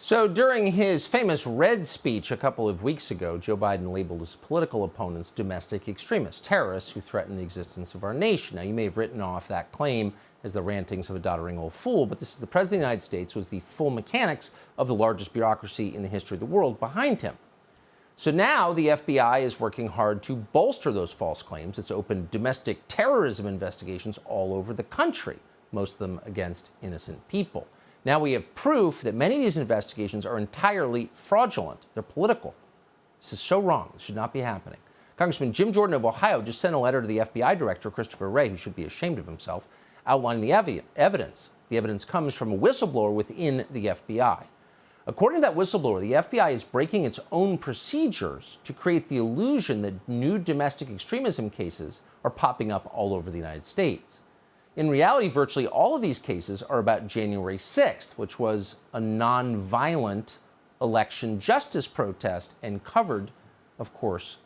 So during his famous Red speech a couple of weeks ago, Joe Biden labeled his political opponents domestic extremists, terrorists who threaten the existence of our nation. Now, you may have written off that claim as the rantings of a doddering old fool, but this is the President of the United States with the full mechanics of the largest bureaucracy in the history of the world behind him. So now the FBI is working hard to bolster those false claims. It's opened domestic terrorism investigations all over the country, most of them against innocent people. Now we have proof that many of these investigations are entirely fraudulent. They're political. This is so wrong. This should not be happening. Congressman Jim Jordan of Ohio just sent a letter to the FBI director, Christopher Wray, who should be ashamed of himself, outlining the evidence. The evidence comes from a whistleblower within the FBI. According to that whistleblower, the FBI is breaking its own procedures to create the illusion that new domestic extremism cases are popping up all over the United States. In reality, virtually all of these cases are about January 6th, which was a nonviolent election justice protest and covered, of course,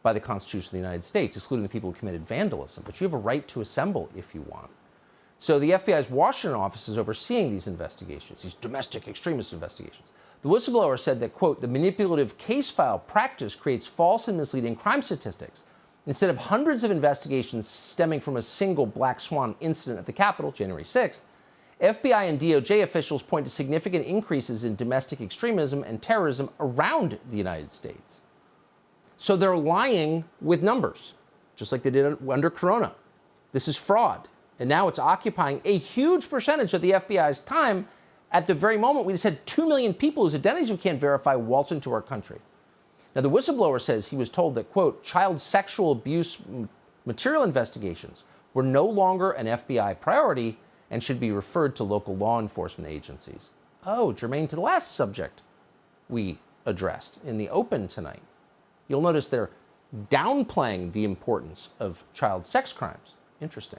by the Constitution of the United States, excluding the people who committed vandalism. But you have a right to assemble if you want. So the FBI's Washington office is overseeing these investigations, these domestic extremist investigations. The whistleblower said that, quote, the manipulative case file practice creates false and misleading crime statistics. Instead of hundreds of investigations stemming from a single black swan incident at the Capitol, January 6th, FBI and DOJ officials point to significant increases in domestic extremism and terrorism around the United States. So they're lying with numbers, just like they did under Corona. This is fraud. And now it's occupying a huge percentage of the FBI's time at the very moment we just had 2 million people whose identities we can't verify waltz into our country. Now, the whistleblower says he was told that, quote, child sexual abuse material investigations were no longer an FBI priority and should be referred to local law enforcement agencies. Oh, germane to the last subject we addressed in the open tonight. You'll notice they're downplaying the importance of child sex crimes. Interesting.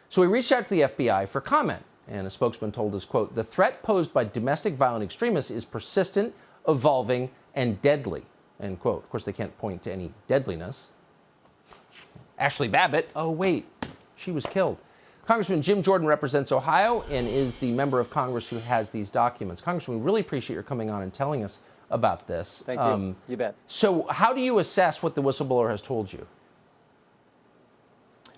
So we reached out to the FBI for comment, and a spokesman told us, quote, the threat posed by domestic violent extremists is persistent, evolving, and deadly. End quote. Of course, they can't point to any deadliness. Ashley Babbitt, oh, wait, she was killed. Congressman Jim Jordan represents Ohio and is the member of Congress who has these documents. Congressman, we really appreciate your coming on and telling us about this. Thank you. You bet. So how do you assess what the whistleblower has told you?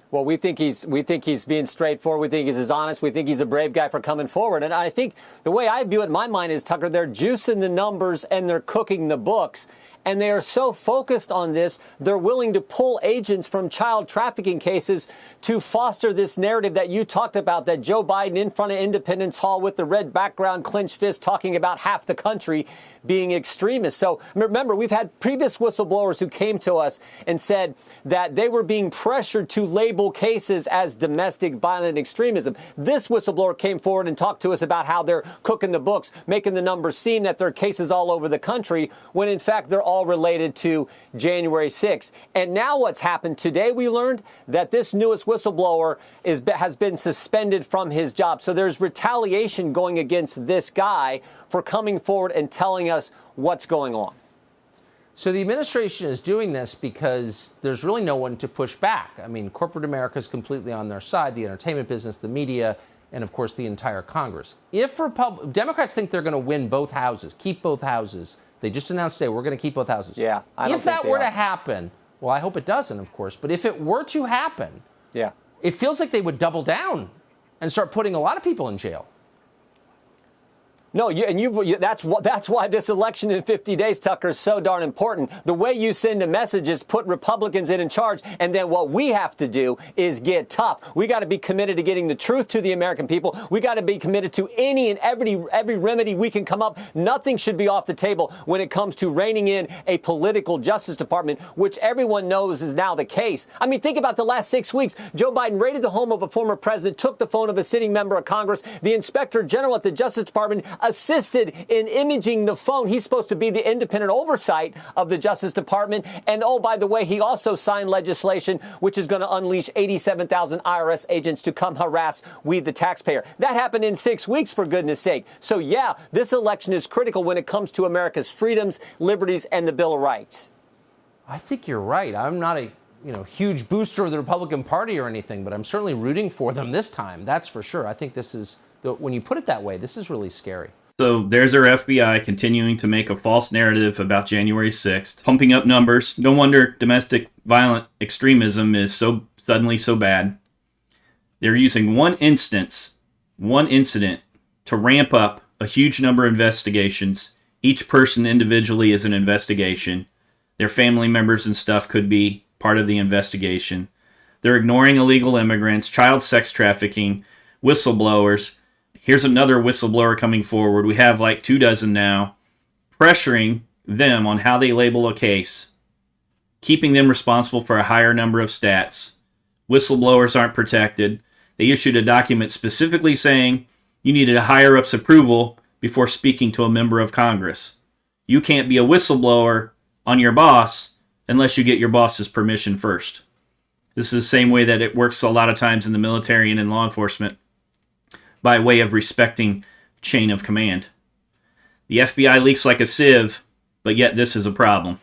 Well, we think he's being straightforward. We think he's as honest. We think he's a brave guy for coming forward. And I think the way I view it in my mind is, Tucker, they're juicing the numbers and they're cooking the books. And they are so focused on this, they're willing to pull agents from child trafficking cases to foster this narrative that you talked about, that Joe Biden in front of Independence Hall with the red background, clenched fist, talking about half the country being extremists. So remember, we've had previous whistleblowers who came to us and said that they were being pressured to label cases as domestic violent extremism. This whistleblower came forward and talked to us about how they're cooking the books, making the numbers seem that there are cases all over the country, when in fact they're all related to January 6th. And now what's happened today, we learned that this newest whistleblower has been suspended from his job. So there's retaliation going against this guy for coming forward and telling us what's going on. So the administration is doing this because there's really no one to push back. I mean, corporate America is completely on their side, the entertainment business, the media, and of course the entire Congress. If Democrats think they're going to win both houses, keep both houses, they just announced today, we're going to keep both houses. Yeah, if that were to happen, well, I hope it doesn't, of course, but if it were to happen, yeah, it feels like they would double down and start putting a lot of people in jail. No, that's why this election in 50 days, Tucker, is so darn important. The way you send a message is put Republicans in charge, and then what we have to do is get tough. We got to be committed to getting the truth to the American people. We got to be committed to any and every remedy we can come up. Nothing should be off the table when it comes to reining in a political Justice Department, which everyone knows is now the case. I mean, think about the last 6 weeks. Joe Biden raided the home of a former president, took the phone of a sitting member of Congress. The Inspector General at the Justice Department assisted in imaging the phone. He's supposed to be the independent oversight of the Justice Department. And oh, by the way, he also signed legislation which is going to unleash 87,000 IRS agents to come harass we, the taxpayer. That happened in 6 weeks, for goodness sake. So yeah, this election is critical when it comes to America's freedoms, liberties, and the Bill of Rights. I think you're right. I'm not a huge booster of the Republican Party or anything, but I'm certainly rooting for them this time. That's for sure. I think this is, when you put it that way, this is really scary. So there's our FBI continuing to make a false narrative about January 6th, pumping up numbers. No wonder domestic violent extremism is so suddenly so bad. They're using one incident to ramp up a huge number of investigations. Each person individually is an investigation. Their family members and stuff could be part of the investigation. They're ignoring illegal immigrants, child sex trafficking, whistleblowers. Here's another whistleblower coming forward. We have like 24 now, pressuring them on how they label a case, keeping them responsible for a higher number of stats. Whistleblowers aren't protected. They issued a document specifically saying you needed a higher up's approval before speaking to a member of Congress. You can't be a whistleblower on your boss unless you get your boss's permission first. This is the same way that it works a lot of times in the military and in law enforcement, by way of respecting chain of command. The FBI leaks like a sieve, but yet this is a problem.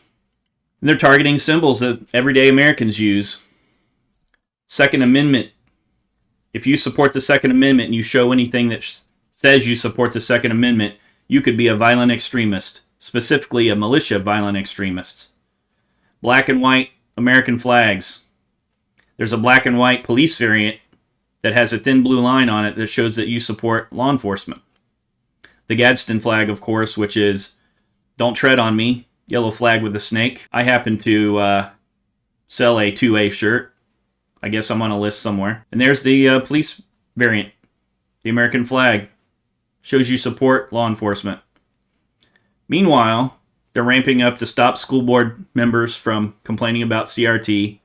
And they're targeting symbols that everyday Americans use. Second Amendment. If you support the Second Amendment and you show anything that says you support the Second Amendment, you could be a violent extremist, specifically a militia violent extremist. Black and white American flags. There's a black and white police variant that has a thin blue line on it that shows that you support law enforcement. The Gadsden flag, of course, which is "Don't tread on me," yellow flag with a snake. I happen to sell a 2A shirt. I guess I'm on a list somewhere. And there's the police variant, the American flag. Shows you support law enforcement. Meanwhile, they're ramping up to stop school board members from complaining about CRT.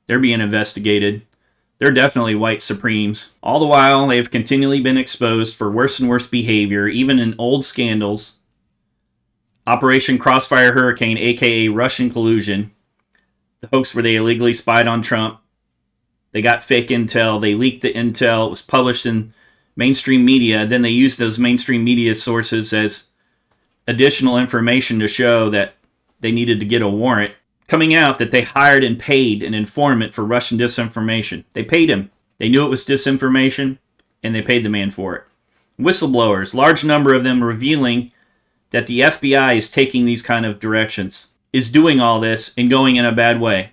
They're being investigated. They're definitely white supremes. All the while, they've continually been exposed for worse and worse behavior, even in old scandals. Operation Crossfire Hurricane, aka Russian collusion, the hoax where they illegally spied on Trump. They got fake intel. They leaked the intel. It was published in mainstream media. Then they used those mainstream media sources as additional information to show that they needed to get a warrant. Coming out that they hired and paid an informant for Russian disinformation. They paid him. They knew it was disinformation, and they paid the man for it. Whistleblowers, large number of them revealing that the FBI is taking these kind of directions, is doing all this and going in a bad way.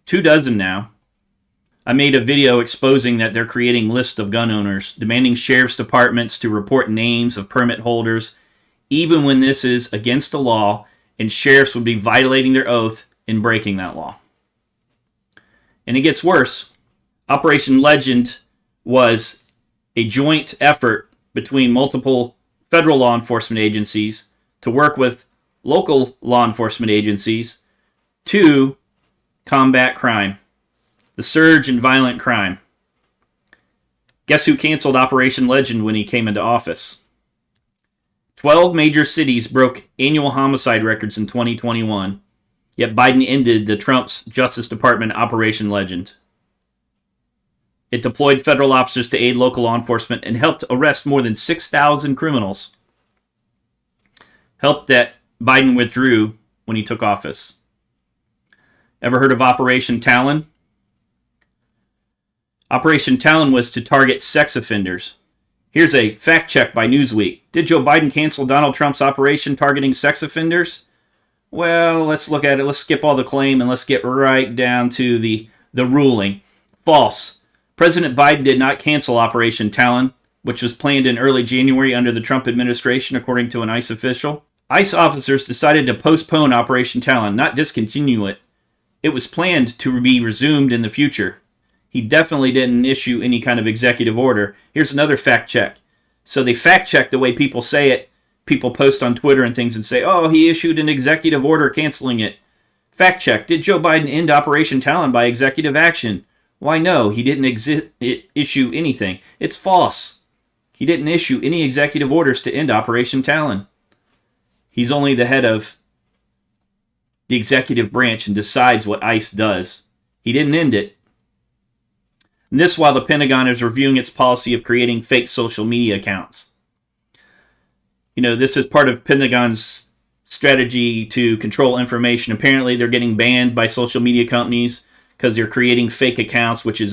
24 now. I made a video exposing that they're creating lists of gun owners, demanding sheriff's departments to report names of permit holders, even when this is against the law, and sheriffs would be violating their oath in breaking that law. And it gets worse. Operation 𝓟𝓛𝓔 was a joint effort between multiple federal law enforcement agencies to work with local law enforcement agencies to combat crime, the surge in violent crime. Guess who canceled Operation 𝓟𝓛𝓔 when he came into office? 12 major cities broke annual homicide records in 2021. Yet Biden ended the Trump's Justice Department Operation 𝓟𝓛𝓔. It deployed federal officers to aid local law enforcement and helped arrest more than 6,000 criminals. Help that Biden withdrew when he took office. Ever heard of Operation 𝓟𝓛𝓔? Operation 𝓟𝓛𝓔 was to target sex offenders. Here's a fact check by Newsweek. Did Joe Biden cancel Donald Trump's operation targeting sex offenders? Well, let's look at it. Let's skip all the claim and let's get right down to the ruling. False. President Biden did not cancel Operation 𝓟𝓛𝓔, which was planned in early January under the Trump administration, according to an ICE official. ICE officers decided to postpone Operation 𝓟𝓛𝓔, not discontinue it. It was planned to be resumed in the future. He definitely didn't issue any kind of executive order. Here's another fact check. So they fact check the way people say it. People post on Twitter and things and say, oh, he issued an executive order canceling it. Fact check. Did Joe Biden end Operation 𝓟𝓛𝓔 by executive action? Why, no, he didn't issue anything. It's false. He didn't issue any executive orders to end Operation 𝓟𝓛𝓔. He's only the head of the executive branch and decides what ICE does. He didn't end it. And this while the Pentagon is reviewing its policy of creating fake social media accounts. You know, this is part of Pentagon's strategy to control information. Apparently, they're getting banned by social media companies because they're creating fake accounts, which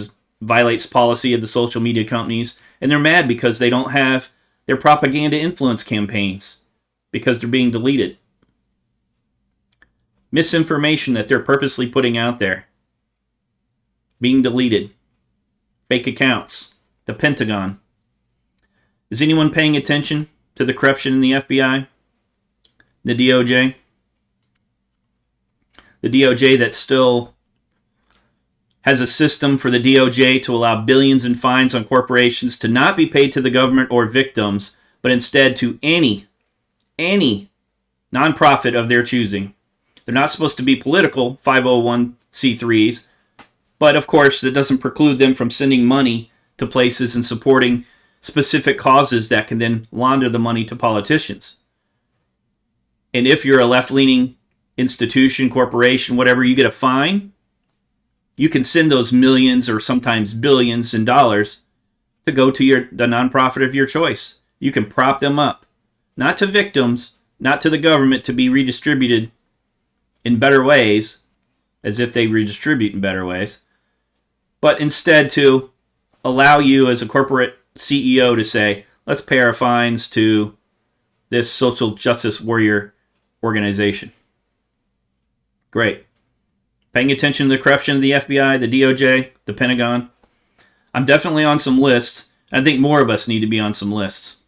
violates policy of the social media companies. And they're mad because they don't have their propaganda influence campaigns because they're being deleted. Misinformation that they're purposely putting out there, being deleted. Fake accounts. The Pentagon. Is anyone paying attention to the corruption in the FBI? The DOJ? The DOJ that still has a system for the DOJ to allow billions in fines on corporations to not be paid to the government or victims, but instead to any nonprofit of their choosing. They're not supposed to be political 501c3s, but of course that doesn't preclude them from sending money to places and supporting specific causes that can then launder the money to politicians. And if you're a left-leaning institution, corporation, whatever, you get a fine, you can send those millions or sometimes billions in dollars to go to the nonprofit of your choice. You can prop them up. Not to victims, not to the government to be redistributed in better ways, as if they redistribute in better ways, but instead to allow you as a corporate CEO to say, let's pay our fines to this social justice warrior organization. Great. Paying attention to the corruption of the FBI, the DOJ, the Pentagon. I'm definitely on some lists. I think more of us need to be on some lists.